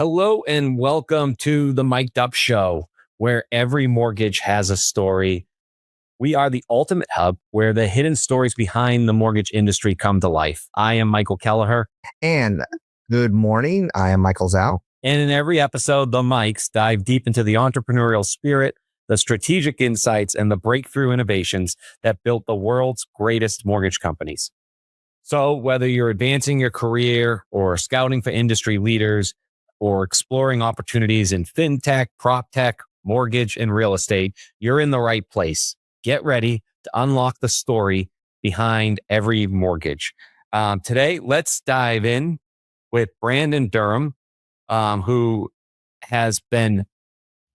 Hello and welcome to the Mic'd Up Show, where every mortgage has a story. We are the ultimate hub where the hidden stories behind the mortgage industry come to life. I am Michael Kelleher. And good morning. I am Michael Zhao. And in every episode, the Mics dive deep into the entrepreneurial spirit, the strategic insights, and the breakthrough innovations that built the world's greatest mortgage companies. So whether you're advancing your career or scouting for industry leaders or exploring opportunities in fintech, prop tech, mortgage, and real estate, you're in the right place. Get ready to unlock the story behind every mortgage. Today, let's dive in with Brandon Durham, who has been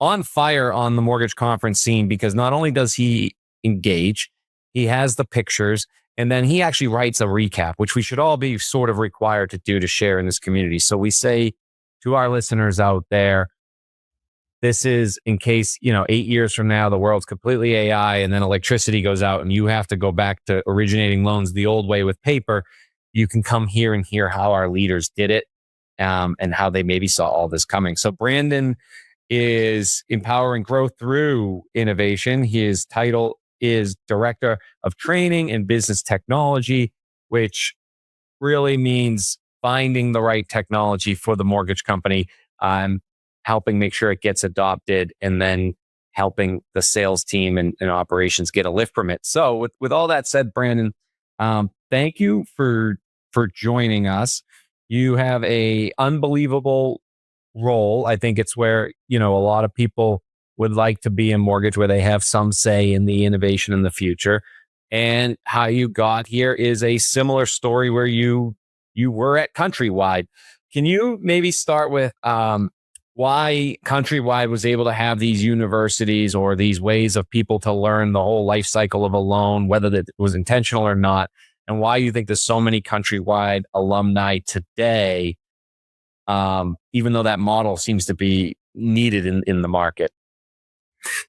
on fire on the mortgage conference scene because not only does he engage, he has the pictures, and then he actually writes a recap, which we should all be sort of required to do to share in this community. So we say to our listeners out there, this is in case, 8 years from now, the world's completely AI and then electricity goes out and you have to go back to originating loans the old way with paper. You can come here and hear how our leaders did it and how they maybe saw all this coming. So Brandon is empowering growth through innovation. His title is Director of Training and Business Technology, which really means finding the right technology for the mortgage company, helping make sure it gets adopted, and then helping the sales team and operations get a lift permit. So with all that said, Brandon, thank you for joining us. You have a unbelievable role. I think it's where, a lot of people would like to be in mortgage, where they have some say in the innovation in the future. And how you got here is a similar story where you were at Countrywide. Can you maybe start with why Countrywide was able to have these universities or these ways of people to learn the whole life cycle of a loan, whether that was intentional or not, and why you think there's so many Countrywide alumni today, even though that model seems to be needed in the market?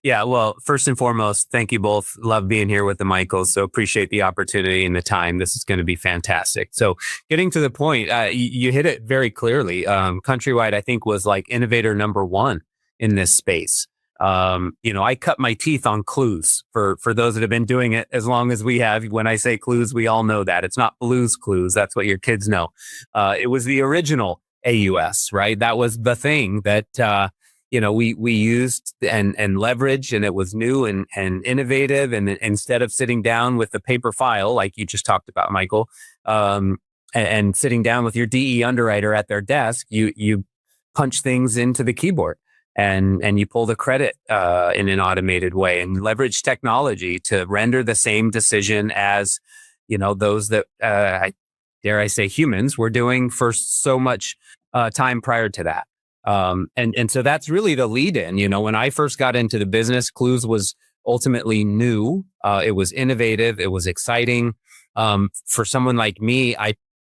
Yeah, well, first and foremost, thank you both. Love being here with the Michaels. So appreciate the opportunity and the time. This is going to be fantastic. So getting to the point, you hit it very clearly. Countrywide, I think, was like innovator number one in this space. I cut my teeth on clues for those that have been doing it as long as we have. When I say clues, we all know that. It's not Blue's Clues. That's what your kids know. It was the original AUS, right? That was the thing that, we used and leveraged, and it was new and innovative. And instead of sitting down with the paper file, like you just talked about, Michael, and sitting down with your DE underwriter at their desk, you punch things into the keyboard and you pull the credit in an automated way and leverage technology to render the same decision as, those that, dare I say, humans were doing for so much time prior to that. And so that's really the lead in. When I first got into the business, Clues was ultimately new. It was innovative. It was exciting. For someone like me,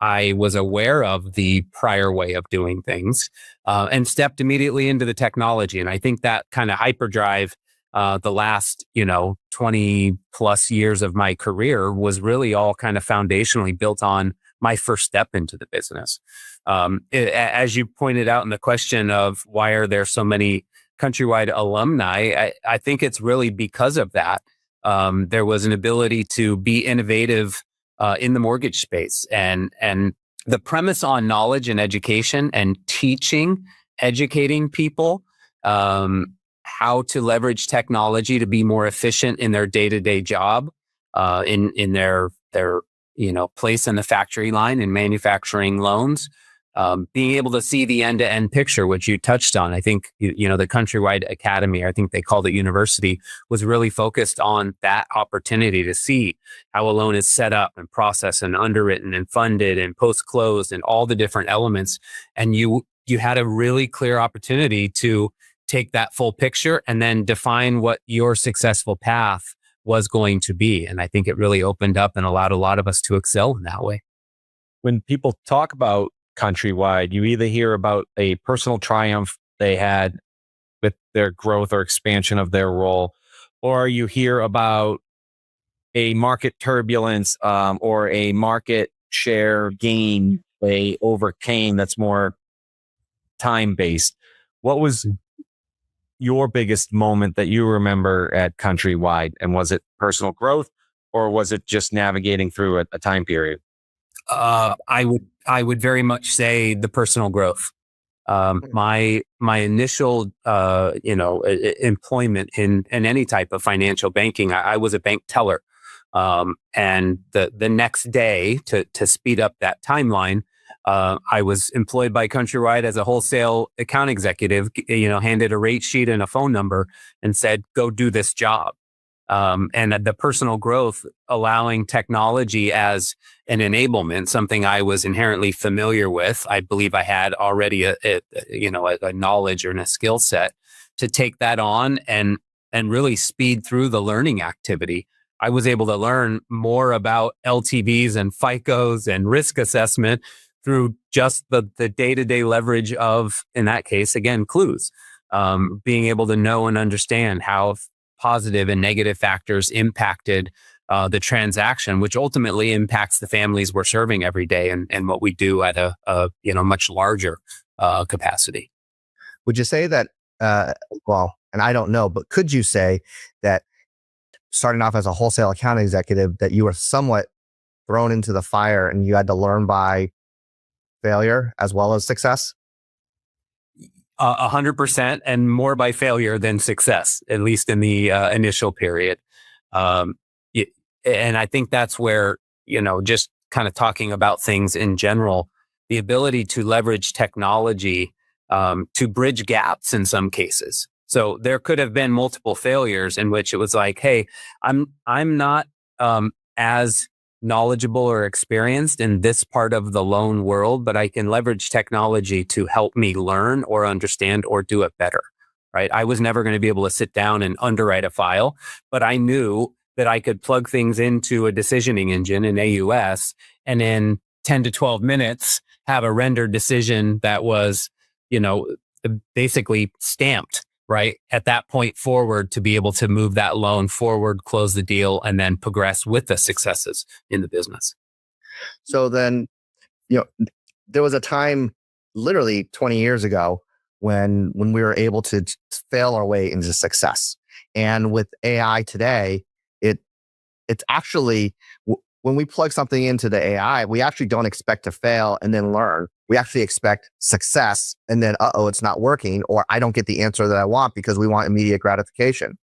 I was aware of the prior way of doing things and stepped immediately into the technology. And I think that kind of hyperdrive, the last, 20 plus years of my career was really all kind of foundationally built on my first step into the business. As you pointed out in the question of why are there so many Countrywide alumni, I think it's really because of that. There was an ability to be innovative in the mortgage space, and the premise on knowledge and education and educating people how to leverage technology to be more efficient in their day-to-day job, in their place in the factory line and manufacturing loans, being able to see the end-to-end picture, which you touched on. I think, the Countrywide Academy, I think they called it university, was really focused on that opportunity to see how a loan is set up and processed and underwritten and funded and post-closed and all the different elements. And you had a really clear opportunity to take that full picture and then define what your successful path was going to be. And I think it really opened up and allowed a lot of us to excel in that way. When people talk about Countrywide, you either hear about a personal triumph they had with their growth or expansion of their role, or you hear about a market turbulence or a market share gain they overcame that's more time based. What was your biggest moment that you remember at Countrywide? And was it personal growth, or was it just navigating through a time period? I would very much say the personal growth. My initial, employment in any type of financial banking, I was a bank teller. And the next day, to speed up that timeline, I was employed by Countrywide as a wholesale account executive, handed a rate sheet and a phone number and said, go do this job. And the personal growth, allowing technology as an enablement, something I was inherently familiar with. I believe I had already a knowledge or a skill set to take that on and really speed through the learning activity. I was able to learn more about LTVs and FICOs and risk assessment through just the day-to-day leverage of, in that case, again, clues. Being able to know and understand how positive and negative factors impacted the transaction, which ultimately impacts the families we're serving every day and what we do at a much larger capacity. Would you say that, and I don't know, but could you say that starting off as a wholesale account executive, that you were somewhat thrown into the fire and you had to learn by failure as well as success? 100%, and more by failure than success, at least in the initial period. And I think that's where, just kind of talking about things in general, the ability to leverage technology to bridge gaps in some cases. So there could have been multiple failures in which it was like, hey, I'm not as knowledgeable or experienced in this part of the loan world, but I can leverage technology to help me learn or understand or do it better, right? I was never going to be able to sit down and underwrite a file, but I knew that I could plug things into a decisioning engine in AUS and in 10 to 12 minutes have a rendered decision that was, basically stamped, right? At that point forward, to be able to move that loan forward, close the deal, and then progress with the successes in the business. So then, there was a time literally 20 years ago when we were able to fail our way into success. And with AI today, it's actually, when we plug something into the AI, we actually don't expect to fail and then learn. We actually expect success and then, it's not working, or I don't get the answer that I want, because we want immediate gratification.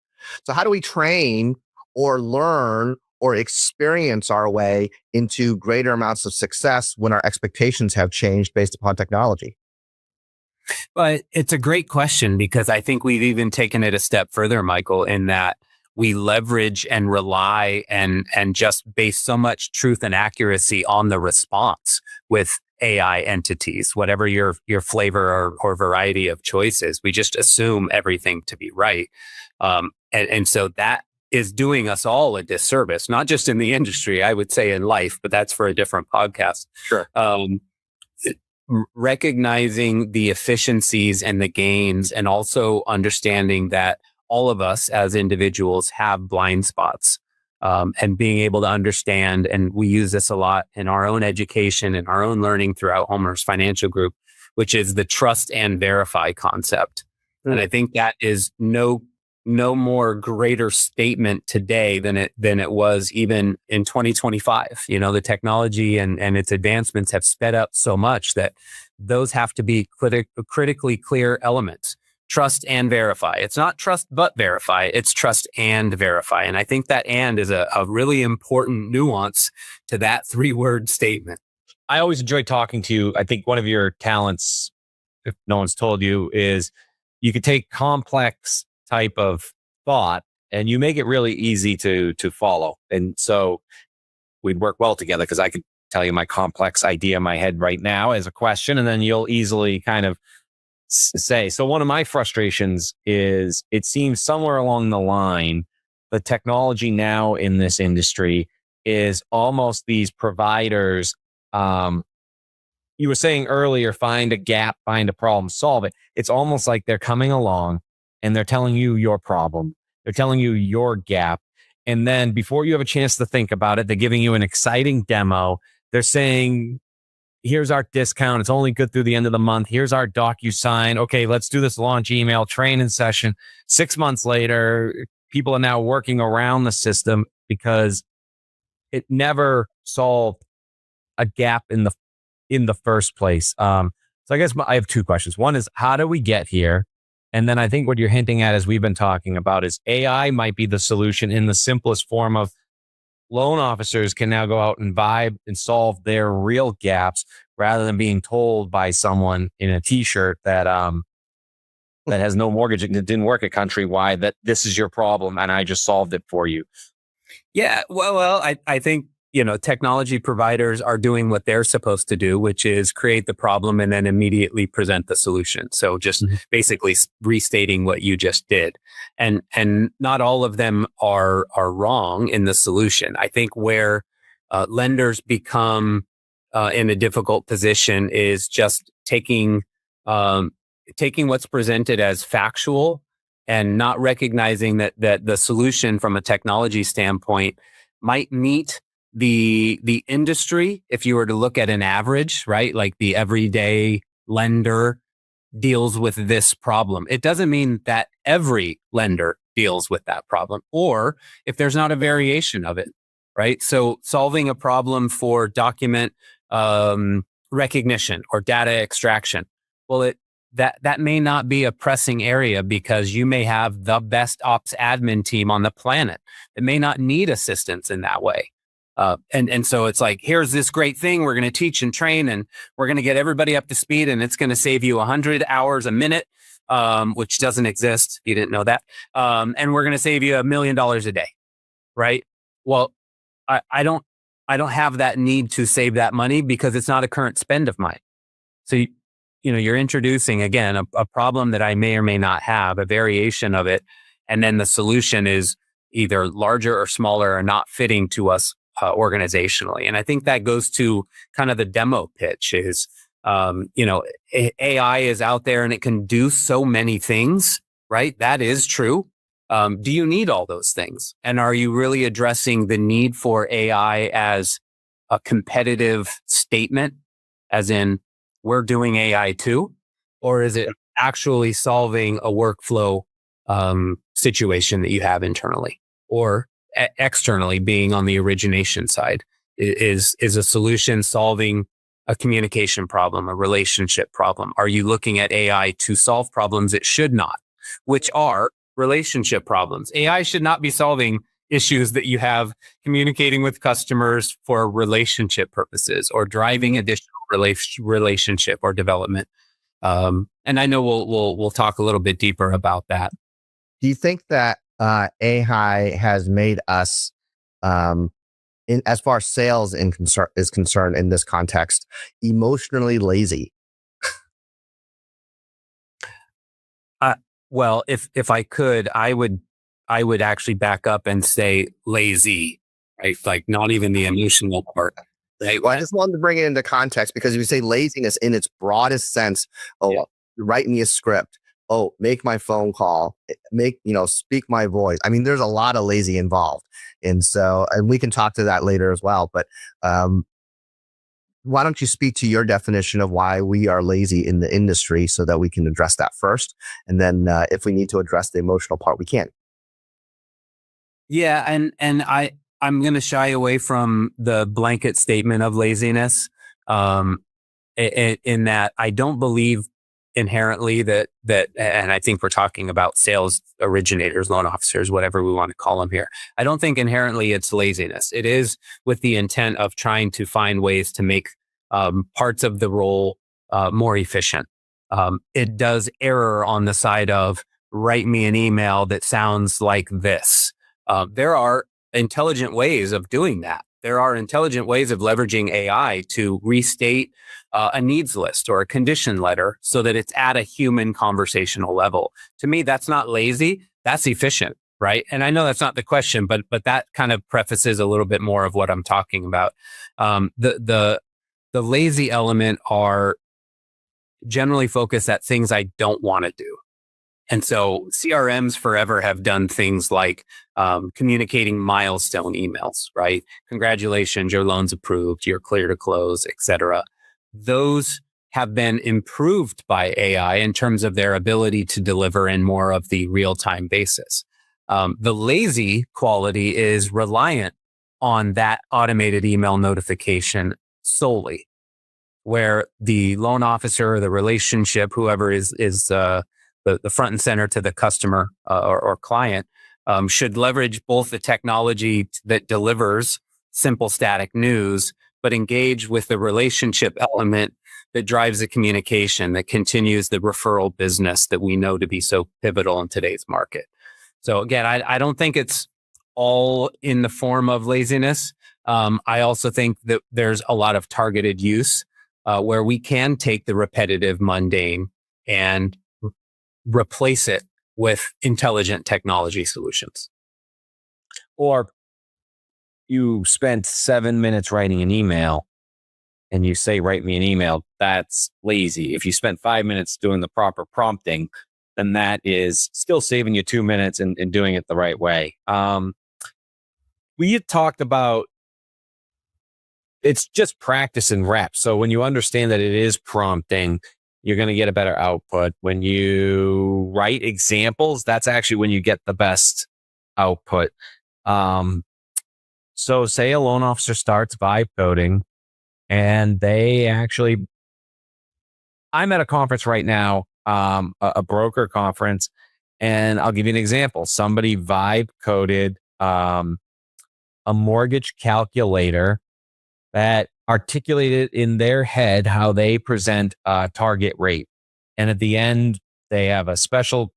So how do we train or learn or experience our way into greater amounts of success when our expectations have changed based upon technology? But it's a great question, because I think we've even taken it a step further, Michael, in that we leverage and rely and just base so much truth and accuracy on the response with AI entities, whatever your flavor or variety of choices. We just assume everything to be right. And so that is doing us all a disservice, not just in the industry, I would say in life, but that's for a different podcast. Sure. Recognizing the efficiencies and the gains, and also understanding that all of us as individuals have blind spots, and being able to understand, and we use this a lot in our own education and our own learning throughout Homer's Financial Group, which is the trust and verify concept. And I think that is no more greater statement today than it was even in 2025. The technology and its advancements have sped up so much that those have to be critically clear elements. Trust and verify. It's not trust but verify. It's trust and verify. And I think that "and" is a really important nuance to that 3-word statement. I always enjoy talking to you. I think one of your talents, if no one's told you, is you could take complex type of thought and you make it really easy to follow. And so we'd work well together, because I could tell you my complex idea in my head right now as a question, and then you'll easily kind of say. So one of my frustrations is, it seems somewhere along the line, the technology now in this industry is almost these providers. You were saying earlier, find a gap, find a problem, solve it. It's almost like they're coming along and they're telling you your problem. They're telling you your gap. And then before you have a chance to think about it, they're giving you an exciting demo. They're saying, here's our discount. It's only good through the end of the month. Here's our DocuSign. Okay, let's do this launch email training session. 6 months later, people are now working around the system because it never solved a gap in the first place. So I guess I have two questions. One is, how do we get here? And then I think what you're hinting at, as we've been talking about, is AI might be the solution in the simplest form of loan officers can now go out and vibe and solve their real gaps rather than being told by someone in a t-shirt that has no mortgage and it didn't work at Countrywide that this is your problem and I just solved it for you. Yeah, well, I think, technology providers are doing what they're supposed to do, which is create the problem and then immediately present the solution. So just basically restating what you just did. And not all of them are wrong in the solution. I think where lenders become in a difficult position is just taking what's presented as factual and not recognizing that the solution from a technology standpoint might meet the industry. If you were to look at an average, right? Like the everyday lender deals with this problem. It doesn't mean that every lender deals with that problem, or if there's not a variation of it, right? So solving a problem for document recognition or data extraction, well, that may not be a pressing area because you may have the best ops admin team on the planet. It may not need assistance in that way. And so it's like, here's this great thing we're going to teach and train, and we're going to get everybody up to speed, and it's going to save you 100 hours a minute, which doesn't exist. You didn't know that. And we're going to save you $1 million a day, right? Well, I don't have that need to save that money because it's not a current spend of mine. So you're introducing again a problem that I may or may not have, a variation of it, and then the solution is either larger or smaller or not fitting to us organizationally. And I think that goes to kind of the demo pitch is, AI is out there and it can do so many things, right? That is true. Do you need all those things? And are you really addressing the need for AI as a competitive statement, as in we're doing AI too? Or is it actually solving a workflow situation that you have internally or externally, being on the origination side? Is a solution solving a communication problem, a relationship problem? Are you looking at AI to solve problems it should not, which are relationship problems? AI should not be solving issues that you have communicating with customers for relationship purposes or driving additional relationship or development. And I know we'll talk a little bit deeper about that. Do you think that AI has made us, as far as sales is concerned in this context, emotionally lazy? Well, if I could, I would actually back up and say lazy, right? Like not even the emotional part. Right? Well, I just wanted to bring it into context because if you say laziness in its broadest sense, write me a script. Oh, make my phone call, speak my voice. I mean, there's a lot of lazy involved. And we can talk to that later as well. But why don't you speak to your definition of why we are lazy in the industry so that we can address that first. And then if we need to address the emotional part, we can. Yeah. And I'm going to shy away from the blanket statement of laziness in that I don't believe inherently that, and I think we're talking about sales originators, loan officers, whatever we want to call them here. I don't think inherently it's laziness. It is with the intent of trying to find ways to make parts of the role more efficient. It does err on the side of write me an email that sounds like this. There are intelligent ways of doing that. There are intelligent ways of leveraging AI to restate a needs list or a condition letter so that it's at a human conversational level. To me, that's not lazy. That's efficient, right? And I know that's not the question, but that kind of prefaces a little bit more of what I'm talking about. The lazy element are generally focused at things I don't want to do. And so CRMs forever have done things like communicating milestone emails, right? Congratulations, your loan's approved, you're clear to close, et cetera. those have been improved by AI in terms of their ability to deliver in more of the real-time basis. The lazy quality is reliant on that automated email notification solely, where the loan officer, the relationship, whoever is the front and center to the customer or client, should leverage both the technology that delivers simple static news, but engage with the relationship element that drives the communication, that continues the referral business that we know to be so pivotal in today's market. So again, I don't think it's all in the form of laziness. I also think that there's a lot of targeted use where we can take the repetitive, mundane and replace it with intelligent technology solutions. Or you spent 7 minutes writing an email and you say, write me an email. That's lazy. If you spent 5 minutes doing the proper prompting, then that is still saving you 2 minutes and doing it the right way. We had talked about it's just practice and reps. So when you understand that it is prompting, you're going to get a better output. When you write examples, that's actually when you get the best output. So say a loan officer starts vibe coding and they actually, I'm at a conference right now, a broker conference, and I'll give you an example. Somebody vibe coded a mortgage calculator that articulated in their head how they present a target rate. And at the end, they have a special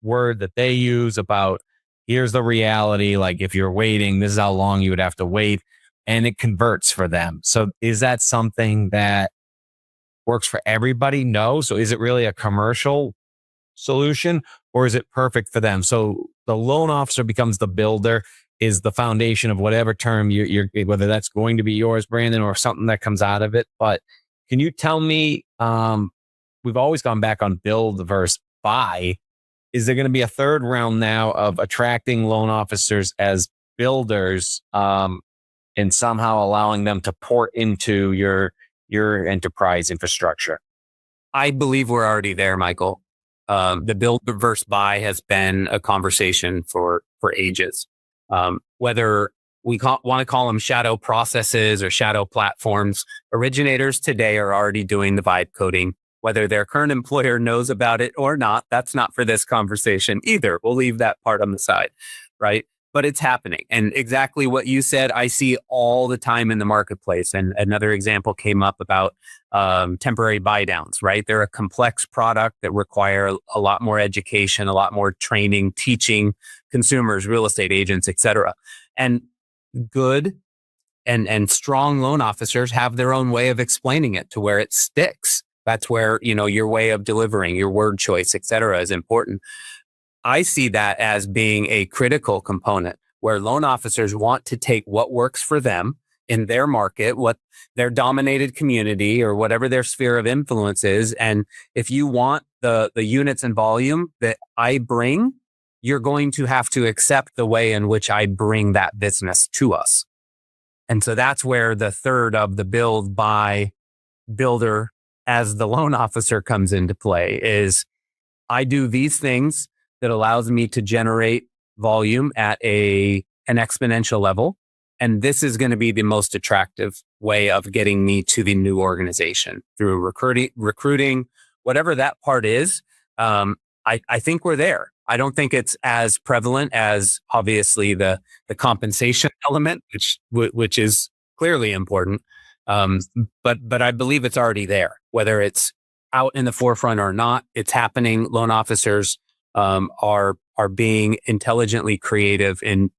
word that they use about here's the reality. Like if you're waiting, this is how long you would have to wait. And it converts for them. So is that something that works for everybody? No. So is it really a commercial solution or is it perfect for them? So the loan officer becomes the builder, is the foundation of whatever term you're whether that's going to be yours, Brandon, or something that comes out of it. But can you tell me, we've always gone back on build versus buy. Is there going to be a third round now of attracting loan officers as builders and somehow allowing them to port into your enterprise infrastructure? I believe we're already there, Michael. The build versus buy has been a conversation for ages. Whether we want to call them shadow processes or shadow platforms, originators today are already doing the vibe coding. Whether their current employer knows about it or not, that's not for this conversation either. We'll leave that part on the side, right? But it's happening. And exactly what you said, I see all the time in the marketplace. And another example came up about temporary buy downs, right? They're a complex product that require a lot more education, a lot more training, teaching consumers, real estate agents, et cetera. And good and strong loan officers have their own way of explaining it to where it sticks. That's where, your way of delivering, your word choice, et cetera, is important. I see that as being a critical component where loan officers want to take what works for them in their market, what their dominated community or whatever their sphere of influence is. And if you want the units and volume that I bring, you're going to have to accept the way in which I bring that business to us. And so that's where the third of the build by builder as the loan officer comes into play is I do these things that allows me to generate volume at an exponential level. And this is going to be the most attractive way of getting me to the new organization through recruiting, whatever that part is. I think we're there. I don't think it's as prevalent as obviously the compensation element, which is clearly important. But I believe it's already there, whether it's out in the forefront or not. It's happening. Loan officers are being intelligently creative in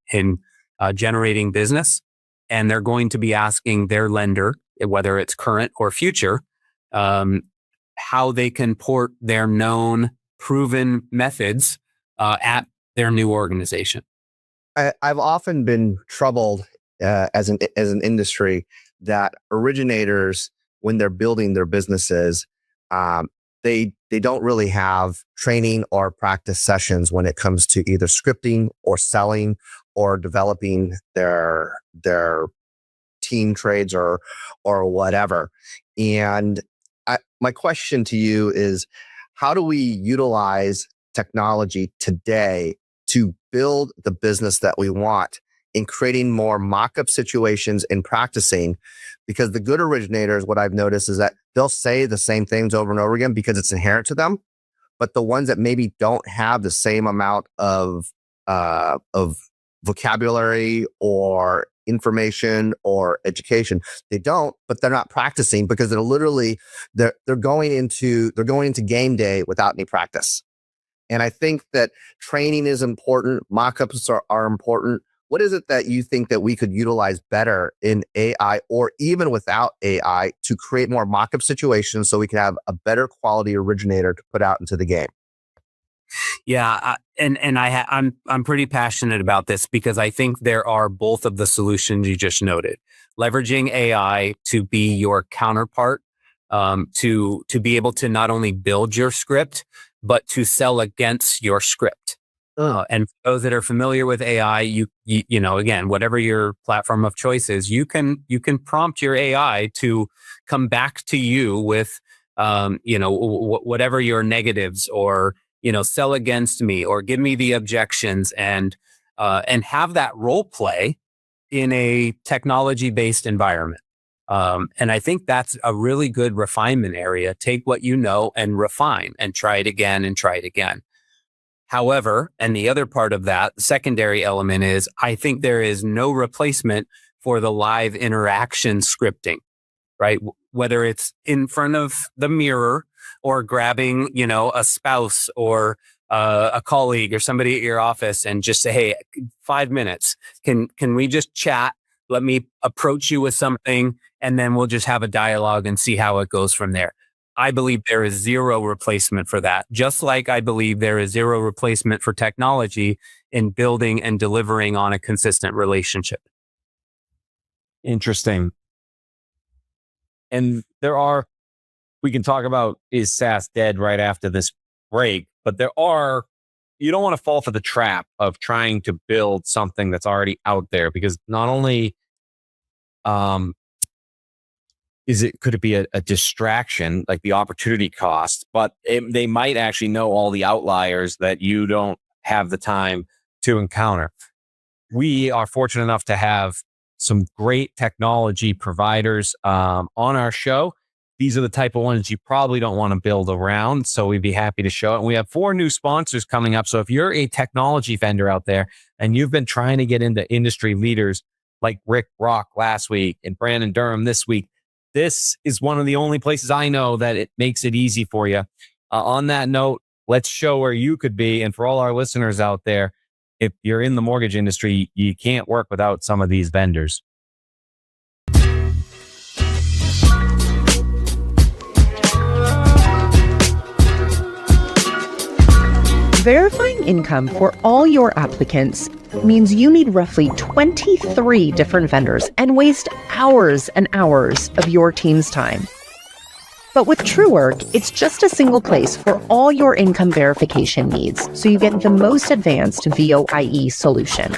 generating business, and they're going to be asking their lender, whether it's current or future, how they can port their known proven methods at their new organization. I've often been troubled as an industry that originators, when they're building their businesses, they don't really have training or practice sessions when it comes to either scripting or selling or developing their routine trades or whatever. And my question to you is, how do we utilize technology today to build the business that we want in creating more mock-up situations and practicing? Because the good originators, what I've noticed is that they'll say the same things over and over again because it's inherent to them. But the ones that maybe don't have the same amount of vocabulary or information or education, they don't, but they're not practicing because they're going into game day without any practice. And I think that training is important. Mock-ups are important. What is it that you think that we could utilize better in AI or even without AI to create more mock-up situations so we can have a better quality originator to put out into the game? Yeah, I'm pretty passionate about this because I think there are both of the solutions you just noted. Leveraging AI to be your counterpart, to be able to not only build your script, but to sell against your script. And for those that are familiar with AI, you know, again, whatever your platform of choice is, you can prompt your AI to come back to you with, whatever your negatives or, sell against me or give me the objections and have that role play in a technology-based environment. And I think that's a really good refinement area. Take what you know and refine and try it again and try it again. However, and the other part of that, the secondary element is I think there is no replacement for the live interaction scripting, right? Whether it's in front of the mirror or grabbing, a spouse or a colleague or somebody at your office and just say, hey, 5 minutes, can we just chat? Let me approach you with something and then we'll just have a dialogue and see how it goes from there. I believe there is zero replacement for that. Just like I believe there is zero replacement for technology in building and delivering on a consistent relationship. Interesting. And we can talk about, is SaaS dead right after this break, but you don't want to fall for the trap of trying to build something that's already out there, because not only, could it be a distraction, like the opportunity cost, but they might actually know all the outliers that you don't have the time to encounter. We are fortunate enough to have some great technology providers on our show. These are the type of ones you probably don't want to build around, so we'd be happy to show it. And we have 4 new sponsors coming up. So if you're a technology vendor out there and you've been trying to get into industry leaders like Rick Rock last week and Brandon Durham this week, this is one of the only places I know that it makes it easy for you. On that note, let's show where you could be. And for all our listeners out there, if you're in the mortgage industry, you can't work without some of these vendors. Verifying income for all your applicants means you need roughly 23 different vendors and waste hours and hours of your team's time. But with TrueWork, it's just a single place for all your income verification needs, so you get the most advanced VOIE solution.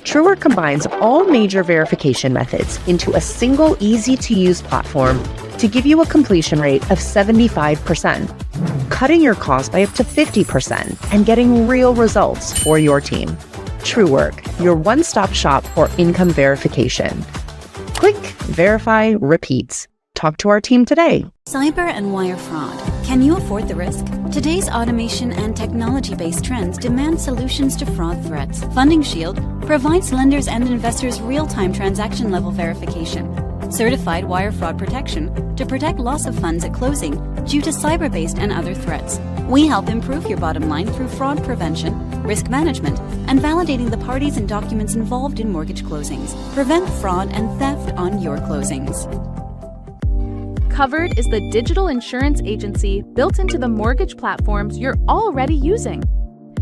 TrueWork combines all major verification methods into a single, easy-to-use platform to give you a completion rate of 75%, cutting your costs by up to 50% and getting real results for your team. TrueWork, your one-stop shop for income verification. Click, verify, repeat. Talk to our team today. Cyber and wire fraud. Can you afford the risk? Today's automation and technology-based trends demand solutions to fraud threats. Funding Shield provides lenders and investors real-time transaction-level verification, certified wire fraud protection to protect loss of funds at closing due to cyber-based and other threats. We help improve your bottom line through fraud prevention, risk management, and validating the parties and documents involved in mortgage closings. Prevent fraud and theft on your closings. Covered is the digital insurance agency built into the mortgage platforms you're already using.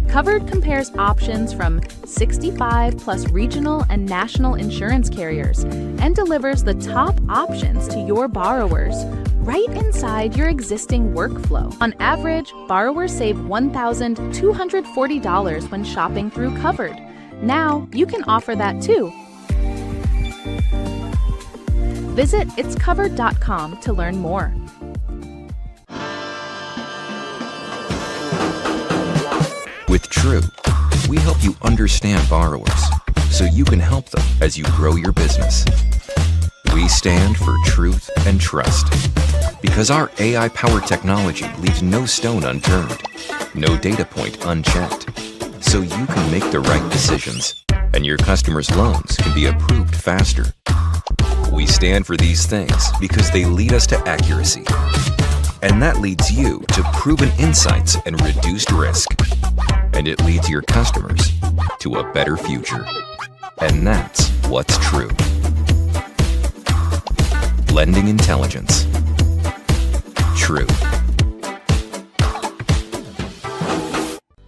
Covered compares options from 65 plus regional and national insurance carriers and delivers the top options to your borrowers right inside your existing workflow. On average, borrowers save $1,240 when shopping through Covered. Now you can offer that too. Visit itscovered.com to learn more. With True, we help you understand borrowers so you can help them as you grow your business. We stand for truth and trust because our AI-powered technology leaves no stone unturned, no data point unchecked, so you can make the right decisions and your customers' loans can be approved faster. We stand for these things because they lead us to accuracy. And that leads you to proven insights and reduced risk. And it leads your customers to a better future. And that's what's true. Lending intelligence. True.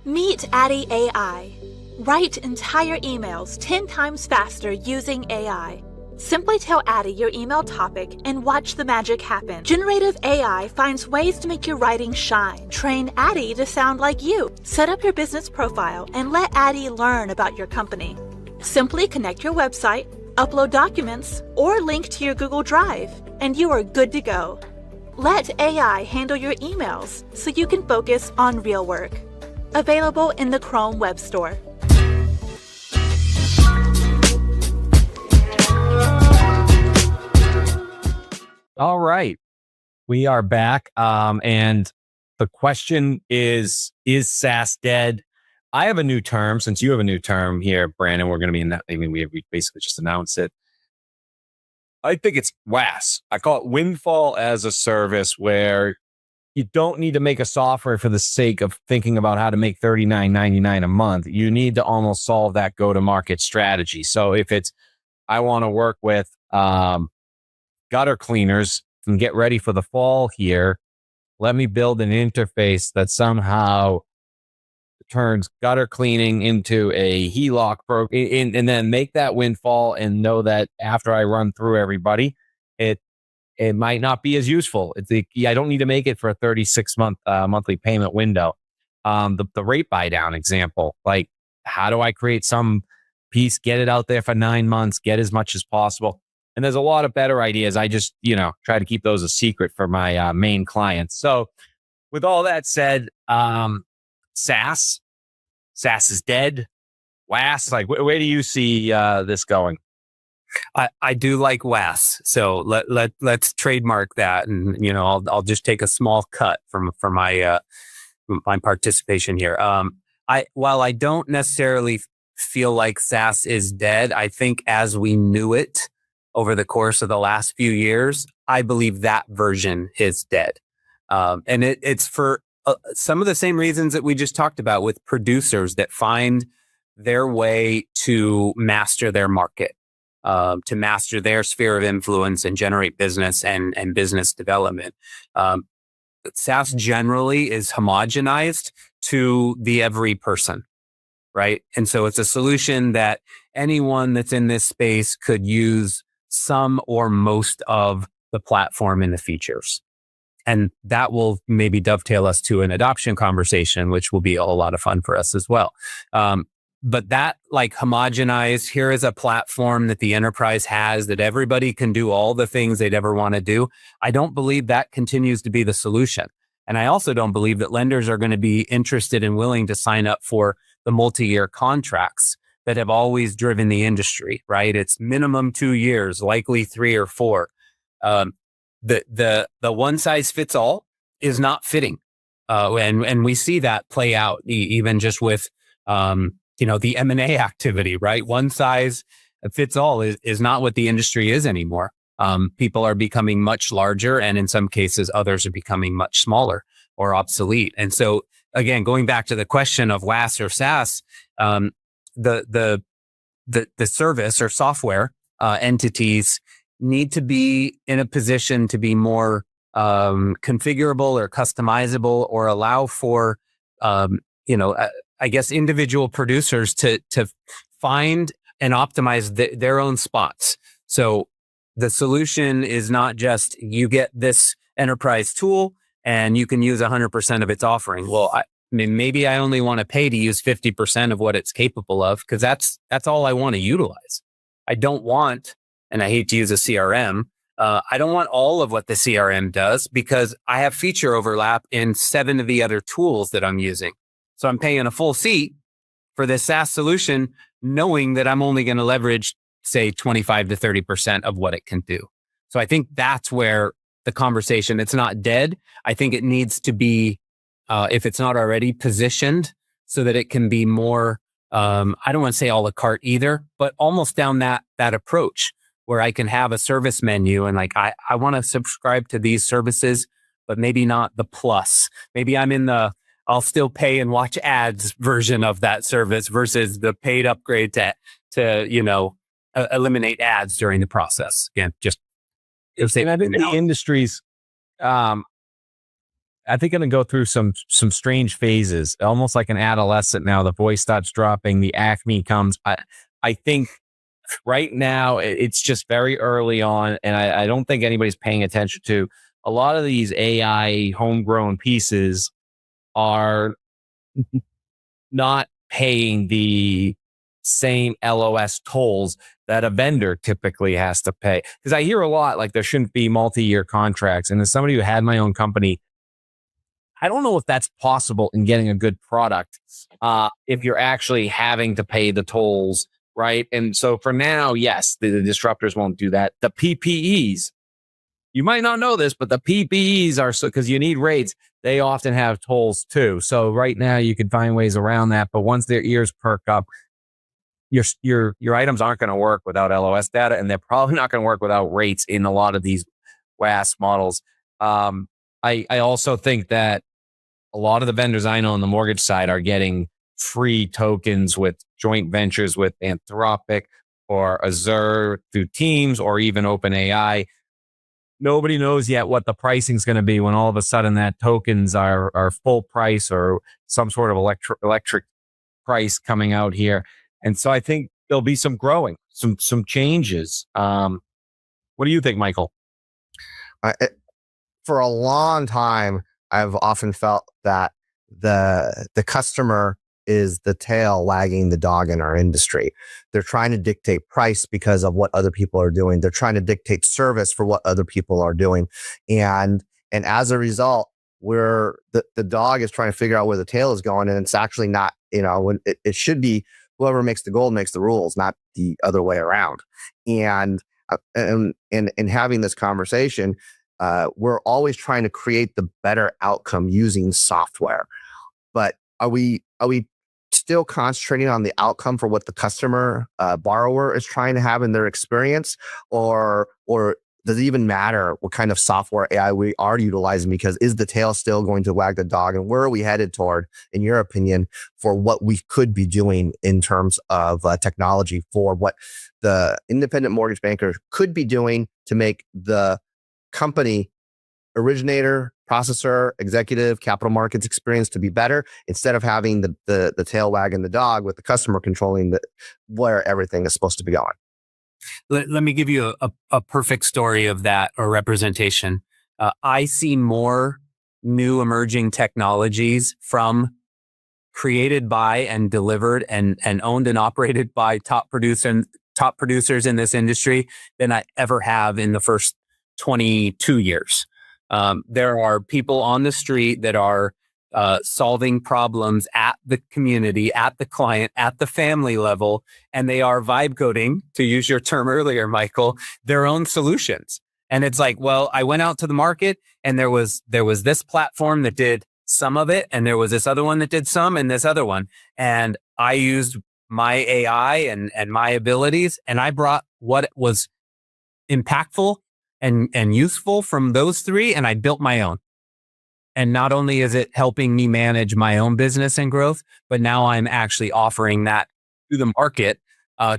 Meet Addy AI. Write entire emails 10 times faster using AI. Simply tell Addy your email topic and watch the magic happen. Generative AI finds ways to make your writing shine. Train Addy to sound like you. Set up your business profile and let Addy learn about your company. Simply connect your website, upload documents, or link to your Google Drive, and you are good to go. Let AI handle your emails so you can focus on real work. Available in the Chrome Web Store. All right. We are back. And the question is SaaS dead? I have a new term. Since you have a new term here, Brandon, we're going to be in that. I mean, we basically just announced it. I think it's WAS. I call it windfall as a service, where you don't need to make a software for the sake of thinking about how to make $39.99 a month. You need to almost solve that go-to-market strategy. So if it's, I want to work with gutter cleaners and get ready for the fall here, let me build an interface that somehow turns gutter cleaning into a HELOC program, and then make that windfall, and know that after I run through everybody, it might not be as useful. I don't need to make it for a 36-month monthly payment window. The rate buy down example, like, how do I create some piece, get it out there for 9 months, get as much as possible? And there's a lot of better ideas. I just, try to keep those a secret for my main clients. So with all that said, SaaS is dead. WAS, like, where do you see this going? I do like WAS, so let's trademark that, and I'll just take a small cut from my my participation here. While I don't necessarily feel like SaaS is dead, I think as we knew it over the course of the last few years, I believe that version is dead. And it's for some of the same reasons that we just talked about, with producers that find their way to master their market, to master their sphere of influence and generate business and business development. SaaS generally is homogenized to the every person, right? And so it's a solution that anyone that's in this space could use some or most of the platform and the features. And that will maybe dovetail us to an adoption conversation, which will be a lot of fun for us as well. But that, like, homogenized, here is a platform that the enterprise has that everybody can do all the things they'd ever want to do. I don't believe that continues to be the solution. And I also don't believe that lenders are going to be interested and willing to sign up for the multi-year contracts that have always driven the industry, right? It's minimum 2 years, likely 3 or 4. The one size fits all is not fitting. And we see that play out even just with, the M&A activity, right? One size fits all is not what the industry is anymore. People are becoming much larger, and in some cases, others are becoming much smaller or obsolete. And so, again, going back to the question of WAS or SaaS, the service or software entities need to be in a position to be more configurable or customizable, or allow for I guess individual producers to find and optimize their own spots. So the solution is not just you get this enterprise tool and you can use 100% of its offering. Well, I mean, maybe I only want to pay to use 50% of what it's capable of, because that's all I want to utilize. I don't want, and I hate to use a CRM, I don't want all of what the CRM does because I have feature overlap in 7 of the other tools that I'm using. So I'm paying a full seat for this SaaS solution, knowing that I'm only going to leverage, say, 25 to 30% of what it can do. So I think that's where the conversation, it's not dead. I think it needs to be, if it's not already, positioned so that it can be more, I don't want to say a la carte either, but almost down that approach where I can have a service menu and like, I want to subscribe to these services, but maybe not the plus. Maybe I'm in the, I'll still pay and watch ads version of that service versus the paid upgrade to eliminate ads during the process. Again, just and I think the industries, I think going to go through some strange phases, almost like an adolescent. Now the voice starts dropping, the acme comes. I think right now it's just very early on, and I don't think anybody's paying attention to a lot of these AI homegrown pieces are not paying the same LOS tolls that a vendor typically has to pay. Because I hear a lot like there shouldn't be multi-year contracts. And as somebody who had my own company, I don't know if that's possible in getting a good product if you're actually having to pay the tolls, right? And so for now, yes, the disruptors won't do that. The PPEs, you might not know this, but the PPEs are so because you need rates. They often have tolls too. So right now you can find ways around that. But once their ears perk up, your items aren't going to work without LOS data, and they're probably not going to work without rates in a lot of these WAS models. I also think that a lot of the vendors I know on the mortgage side are getting free tokens with joint ventures with Anthropic or Azure through Teams or even OpenAI. Nobody knows yet what the pricing is going to be when all of a sudden that tokens are full price or some sort of electric price coming out here. And so I think there'll be some growing, some changes. What do you think, Michael? For a long time, I've often felt that the customer is the tail wagging the dog in our industry. They're trying to dictate price because of what other people are doing. They're trying to dictate service for what other people are doing. And as a result, where the dog is trying to figure out where the tail is going. And it's actually not, when it should be whoever makes the gold makes the rules, not the other way around. And having this conversation, we're always trying to create the better outcome using software. But are we still concentrating on the outcome for what the customer borrower is trying to have in their experience, or does it even matter what kind of software AI we are utilizing? Because is the tail still going to wag the dog, and where are we headed toward, in your opinion, for what we could be doing in terms of technology for what the independent mortgage banker could be doing to make the company originator, processor, executive, capital markets experience to be better, instead of having the tail wagging the dog with the customer controlling where everything is supposed to be going? Let me give you a perfect story of that, or representation. I see more new emerging technologies created by and delivered and owned and operated by top producers in this industry than I ever have in the first 22 years. There are people on the street that are solving problems at the community, at the client, at the family level, and they are vibe coding, to use your term earlier, Michael, their own solutions. And it's like, well, I went out to the market and there was this platform that did some of it, and there was this other one that did some, and this other one. And I used my AI and my abilities, and I brought what was impactful and useful from those three, and I built my own. And not only is it helping me manage my own business and growth, but now I'm actually offering that to the market,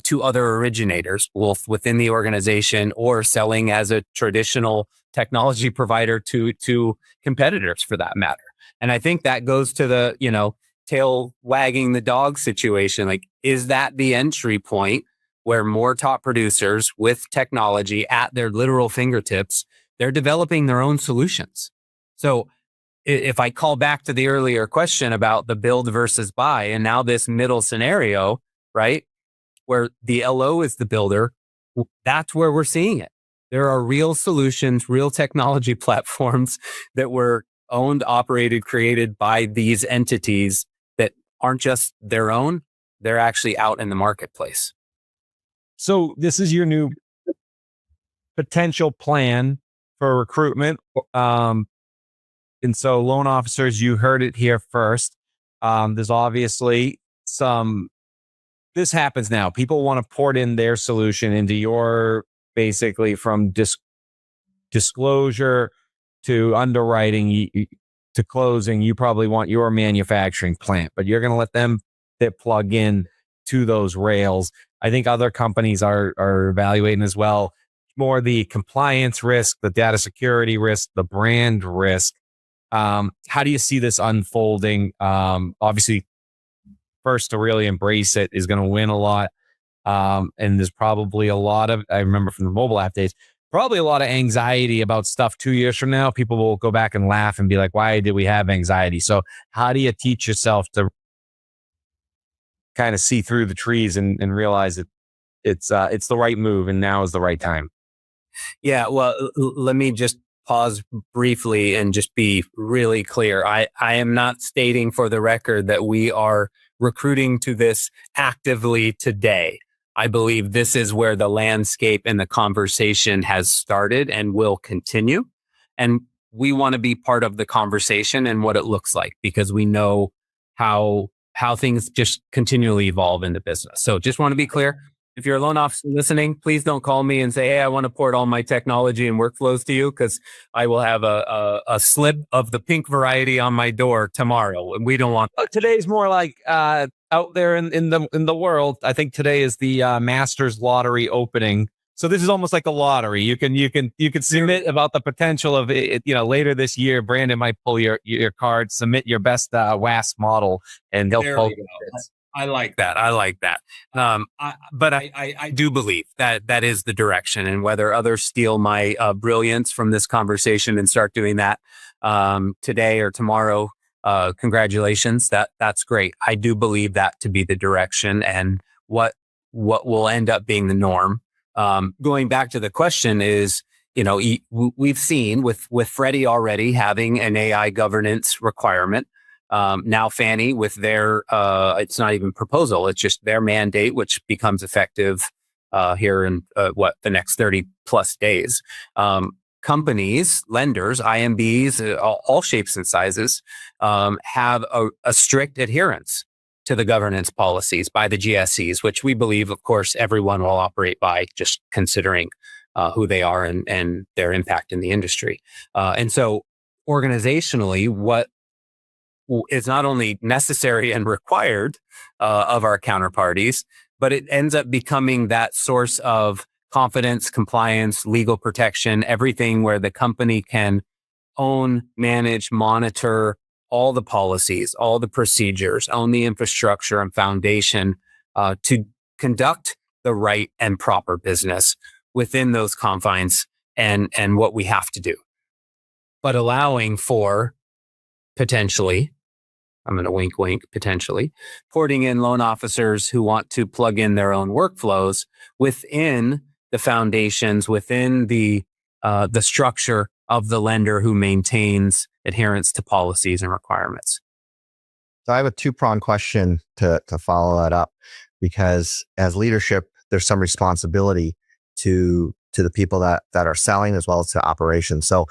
to other originators, both within the organization or selling as a traditional technology provider to competitors for that matter. And I think that goes to the, tail wagging the dog situation. Like, is that the entry point where more top producers with technology at their literal fingertips, they're developing their own solutions? So if I call back to the earlier question about the build versus buy, and now this middle scenario, right, where the LO is the builder, that's where we're seeing it. There are real solutions, real technology platforms that were owned, operated, created by these entities that aren't just their own. They're actually out in the marketplace. So this is your new potential plan for recruitment. And so loan officers, you heard it here first. There's obviously this happens now. People want to port in their solution into your, basically from disclosure to underwriting to closing. You probably want your manufacturing plant, but you're going to let them plug in to those rails. I think other companies are evaluating as well, more the compliance risk, the data security risk, the brand risk. How do you see this unfolding? Obviously, first to really embrace it is going to win a lot. And there's probably a lot of, I remember from the mobile app days, probably a lot of anxiety about stuff 2 years from now. People will go back and laugh and be like, why did we have anxiety? So how do you teach yourself to kind of see through the trees and realize that it's the right move and now is the right time? Yeah, well, let me just pause briefly and just be really clear. I am not stating for the record that we are recruiting to this actively today. I believe this is where the landscape and the conversation has started and will continue. And we want to be part of the conversation and what it looks like, because we know how things just continually evolve in the business. So just want to be clear. If you're a loan officer listening, please don't call me and say, hey, I want to port all my technology and workflows to you, because I will have a slip of the pink variety on my door tomorrow. And we don't want that. Today's more like out there in the world. I think today is the Masters lottery opening. So this is almost like a lottery. You can submit about the potential of it. Later this year, Brandon might pull your card, submit your best WASP model, and they'll pull it. I like that. But I do believe that is the direction, and whether others steal my brilliance from this conversation and start doing that today or tomorrow, congratulations. That's great. I do believe that to be the direction and what will end up being the norm. Going back to the question is, we've seen with Freddie already having an AI governance requirement. Now Fannie with their, it's not even proposal, it's just their mandate, which becomes effective here in the next 30 plus days. Companies, lenders, IMBs, all shapes and sizes have a strict adherence to the governance policies by the GSEs, which we believe, of course, everyone will operate by, just considering who they are and their impact in the industry. And so organizationally, what is not only necessary and required of our counterparties, but it ends up becoming that source of confidence, compliance, legal protection, everything where the company can own, manage, monitor all the policies, all the procedures, own the infrastructure and foundation to conduct the right and proper business within those confines and what we have to do. But allowing for potentially, I'm going to wink, wink, potentially, porting in loan officers who want to plug in their own workflows within the foundations, within the structure of the lender who maintains adherence to policies and requirements. So I have a two-pronged question to follow that up, because as leadership, there's some responsibility to the people that are selling as well as to operations. So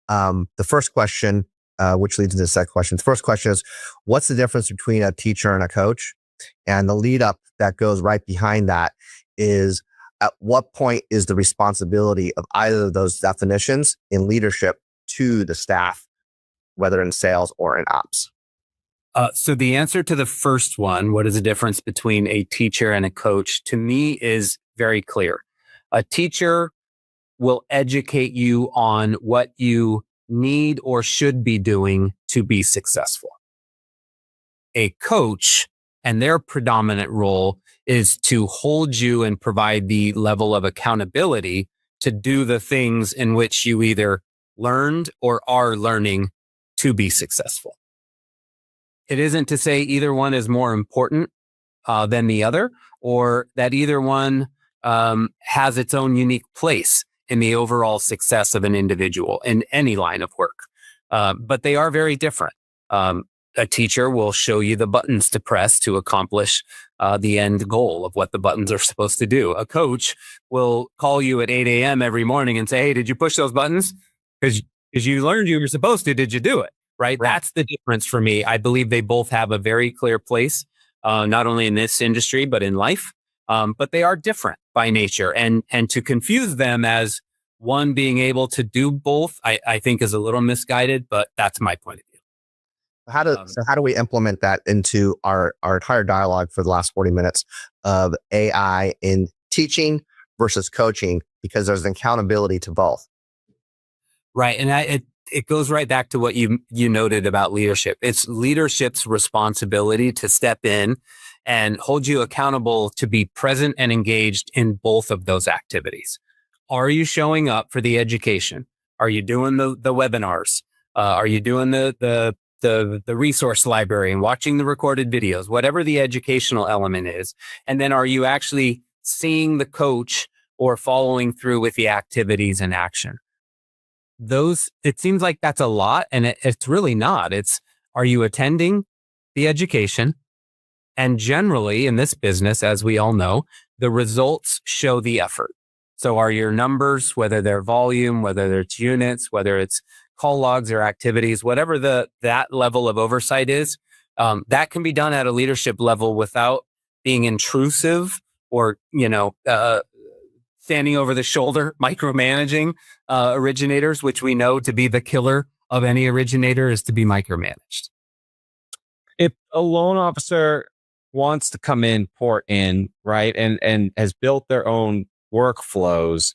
the first question, which leads into the second question. The first question is, what's the difference between a teacher and a coach? And the lead up that goes right behind that is, at what point is the responsibility of either of those definitions in leadership to the staff, whether in sales or in ops? So the answer to the first one, what is the difference between a teacher and a coach, to me is very clear. A teacher will educate you on what you need or should be doing to be successful. A coach, and their predominant role is to hold you and provide the level of accountability to do the things in which you either learned or are learning to be successful. It isn't to say either one is more important than the other, or that either one has its own unique place in the overall success of an individual in any line of work. But they are very different. A teacher will show you the buttons to press to accomplish the end goal of what the buttons are supposed to do. A coach will call you at 8 a.m. every morning and say, hey, did you push those buttons? Because you learned you were supposed to. Did you do it? Right? That's the difference for me. I believe they both have a very clear place, not only in this industry, but in life. But they are different by nature. And to confuse them as one being able to do both, I think is a little misguided, but that's my point of view. How do we implement that into our entire dialogue for the last 40 minutes of AI in teaching versus coaching? Because there's an accountability to both. Right. And it goes right back to what you noted about leadership. It's leadership's responsibility to step in and hold you accountable to be present and engaged in both of those activities. Are you showing up for the education? Are you doing the webinars? Are you doing the resource library and watching the recorded videos, whatever the educational element is? And then are you actually seeing the coach or following through with the activities and action? It seems like that's a lot, and it's really not. Are you attending the education? And generally in this business, as we all know, the results show the effort. So are your numbers, whether they're volume, whether it's units, whether it's call logs or activities, whatever that level of oversight is, that can be done at a leadership level without being intrusive or, standing over the shoulder, micromanaging originators, which we know to be the killer of any originator is to be micromanaged. If a loan officer wants to come in, port in, right, and has built their own workflows,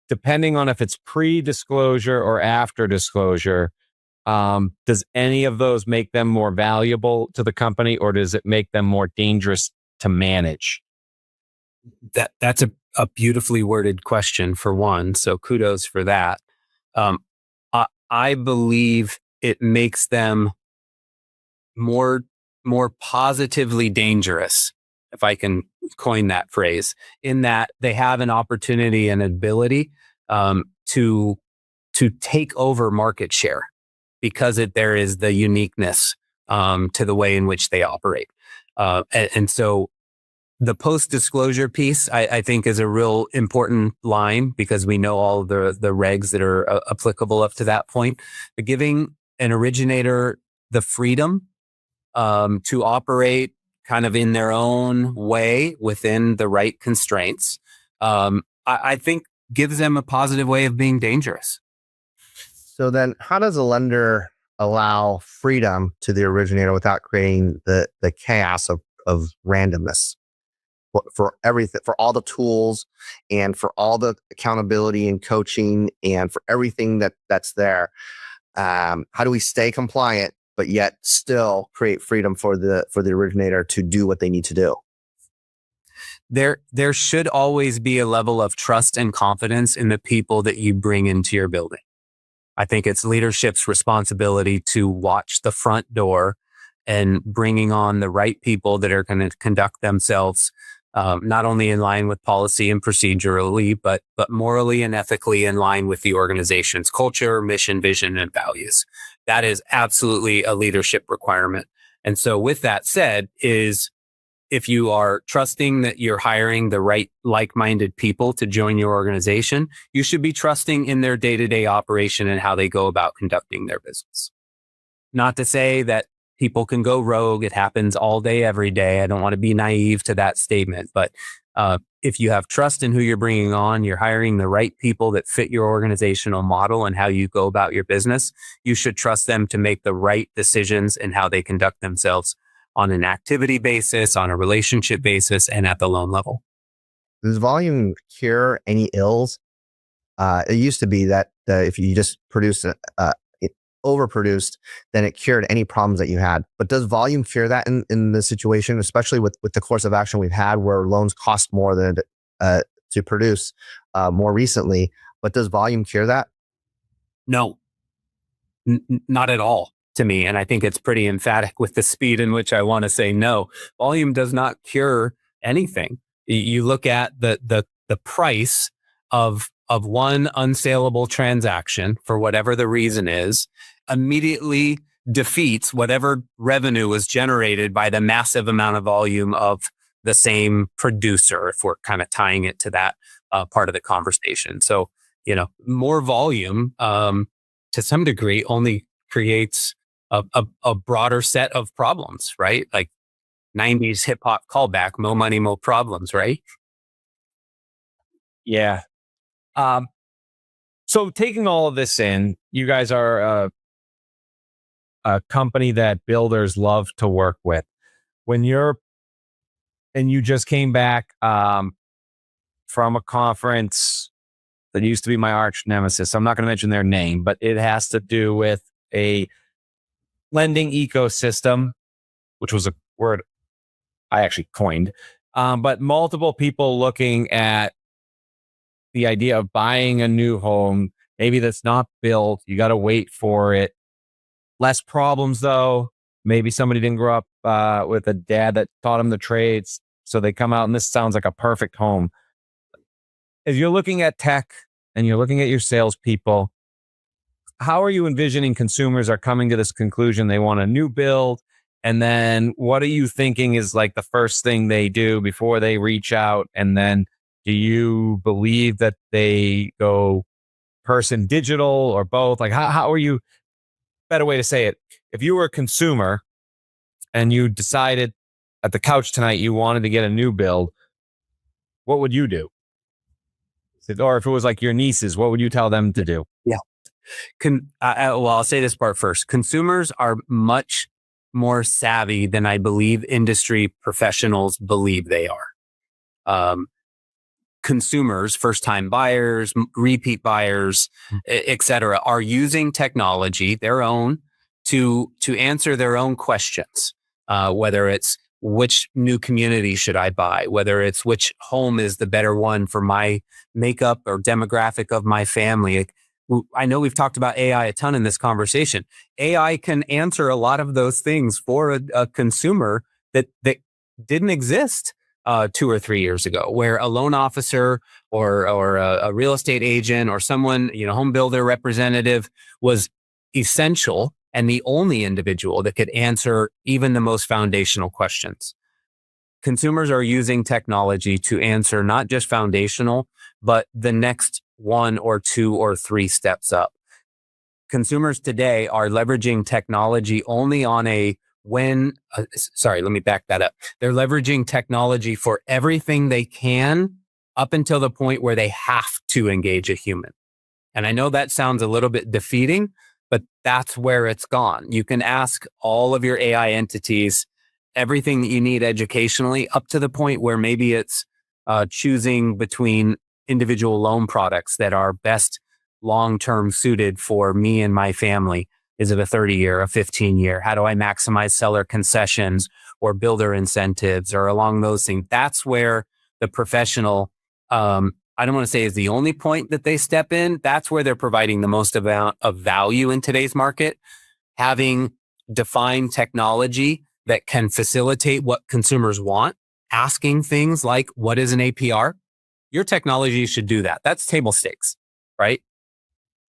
depending on if it's pre-disclosure or after disclosure, does any of those make them more valuable to the company, or does it make them more dangerous to manage? That's a beautifully worded question, for one. So kudos for that. I believe it makes them more positively dangerous, if I can coin that phrase, in that they have an opportunity and ability to take over market share because there is the uniqueness to the way in which they operate. And so the post-disclosure piece, I think, is a real important line because we know all the regs that are applicable up to that point. But giving an originator the freedom to operate kind of in their own way within the right constraints, I think gives them a positive way of being dangerous. So then how does a lender allow freedom to the originator without creating the chaos of randomness for everything, for all the tools and for all the accountability and coaching and for everything that's there? How do we stay compliant, but yet still create freedom for the originator to do what they need to do? There should always be a level of trust and confidence in the people that you bring into your building. I think it's leadership's responsibility to watch the front door and bringing on the right people that are going to conduct themselves not only in line with policy and procedurally, but morally and ethically in line with the organization's culture, mission, vision, and values. That is absolutely a leadership requirement. And so with that said, if you are trusting that you're hiring the right like-minded people to join your organization, you should be trusting in their day-to-day operation and how they go about conducting their business. Not to say that people can go rogue. It happens all day, every day. I don't want to be naive to that statement, but if you have trust in who you're bringing on, you're hiring the right people that fit your organizational model and how you go about your business, you should trust them to make the right decisions in how they conduct themselves on an activity basis, on a relationship basis, and at the loan level. Does volume cure any ills? It used to be that if you just produce it overproduced, then it cured any problems that you had. But does volume cure that in the situation, especially with the course of action we've had where loans cost more than to produce more recently? But does volume cure that? No, not at all. To me, and I think it's pretty emphatic with the speed in which I want to say no. Volume does not cure anything. You look at the price of of one unsaleable transaction for whatever the reason is immediately defeats whatever revenue was generated by the massive amount of volume of the same producer, if we're kind of tying it to that part of the conversation. So, more volume to some degree only creates a broader set of problems, right? Like 90s hip hop callback, mo money, mo problems, right? Yeah. So taking all of this in, you guys are a company that builders love to work with. And you just came back from a conference that used to be my arch nemesis. I'm not going to mention their name, but it has to do with a lending ecosystem, which was a word I actually coined. But multiple people looking at the idea of buying a new home, maybe that's not built. You got to wait for it. Less problems, though. Maybe somebody didn't grow up with a dad that taught him the trades. So they come out and this sounds like a perfect home. As you're looking at tech and you're looking at your salespeople, how are you envisioning consumers are coming to this conclusion they want a new build? And then what are you thinking is like the first thing they do before they reach out? And then do you believe that they go person digital or both? Like how are you, better way to say it, if you were a consumer and you decided at the couch tonight you wanted to get a new build, what would you do? Or if it was like your nieces, what would you tell them to do? Yeah. Well, I'll say this part first. Consumers are much more savvy than I believe industry professionals believe they are. Consumers, first-time buyers, repeat buyers, et cetera, are using technology, their own, to answer their own questions, whether it's which new community should I buy, whether it's which home is the better one for my makeup or demographic of my family. I know we've talked about AI a ton in this conversation. AI can answer a lot of those things for a consumer that didn't exist 2 or 3 years ago, where a loan officer or a real estate agent or someone, home builder representative was essential and the only individual that could answer even the most foundational questions. Consumers are using technology to answer not just foundational, but the next 1 or 2 or 3 steps up. Consumers today are leveraging technology only on let me back that up. They're leveraging technology for everything they can up until the point where they have to engage a human. And I know that sounds a little bit defeating, but that's where it's gone. You can ask all of your AI entities everything that you need educationally up to the point where maybe it's choosing between individual loan products that are best long-term suited for me and my family. Is it a 30-year, a 15-year? How do I maximize seller concessions or builder incentives or along those things? That's where the professional, I don't want to say is the only point that they step in. That's where they're providing the most amount of value in today's market. Having defined technology that can facilitate what consumers want, asking things like, what is an APR? Your technology should do that. That's table stakes, right?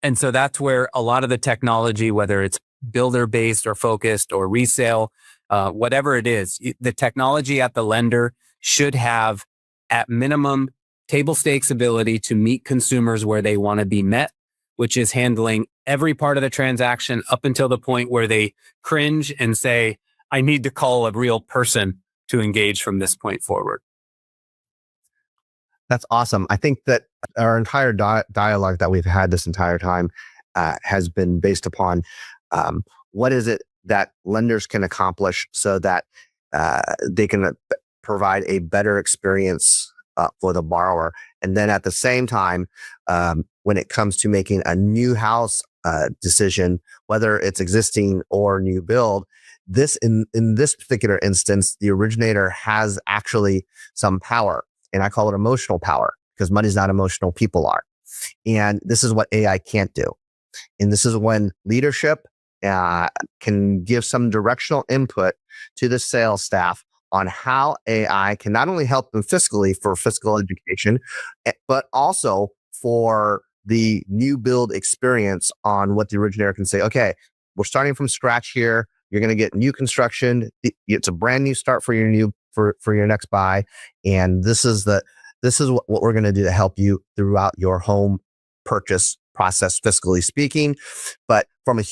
And so that's where a lot of the technology, whether it's builder-based or focused or resale, whatever it is, the technology at the lender should have, at minimum, table stakes ability to meet consumers where they want to be met, which is handling every part of the transaction up until the point where they cringe and say, I need to call a real person to engage from this point forward. That's awesome. I think that our entire dialogue that we've had this entire time has been based upon what is it that lenders can accomplish so that they can provide a better experience for the borrower. And then at the same time, when it comes to making a new house decision, whether it's existing or new build, this in this particular instance, the originator has actually some power. And I call it emotional power because money's not emotional, people are. And this is what AI can't do. And this is when leadership can give some directional input to the sales staff on how AI can not only help them fiscally for fiscal education, but also for the new build experience on what the originator can say, okay, we're starting from scratch here. You're going to get new construction. It's a brand new start for your your next buy. And this is what we're going to do to help you throughout your home purchase process, fiscally speaking. But from a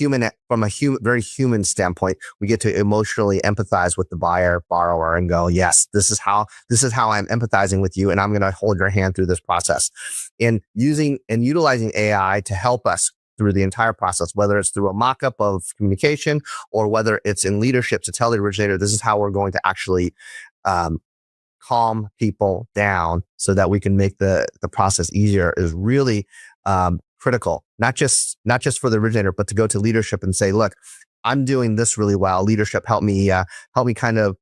very human standpoint, we get to emotionally empathize with the borrower and go, yes, this is how I'm empathizing with you. And I'm going to hold your hand through this process. And utilizing AI to help us through the entire process, whether it's through a mock-up of communication or whether it's in leadership to tell the originator, this is how we're going to actually calm people down so that we can make the process easier, is really critical, not just for the originator, but to go to leadership and say, look, I'm doing this really well. Leadership, help me kind of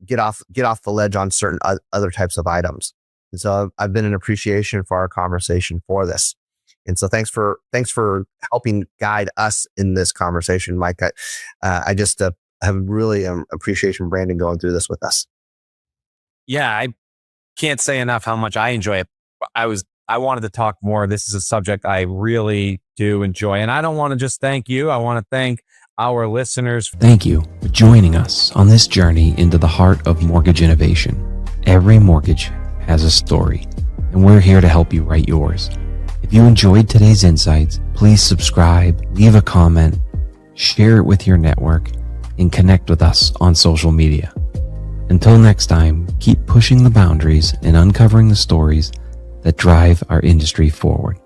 get off the ledge on certain other types of items. And so I've been in appreciation for our conversation for this. And so thanks for helping guide us in this conversation, Mike. I just have really appreciation, Brandon, going through this with us. Yeah, I can't say enough how much I enjoy it. I wanted to talk more. This is a subject I really do enjoy. And I don't want to just thank you. I want to thank our listeners. Thank you for joining us on this journey into the heart of mortgage innovation. Every mortgage has a story, and we're here to help you write yours. If you enjoyed today's insights, please subscribe, leave a comment, share it with your network, and connect with us on social media. Until next time, keep pushing the boundaries and uncovering the stories that drive our industry forward.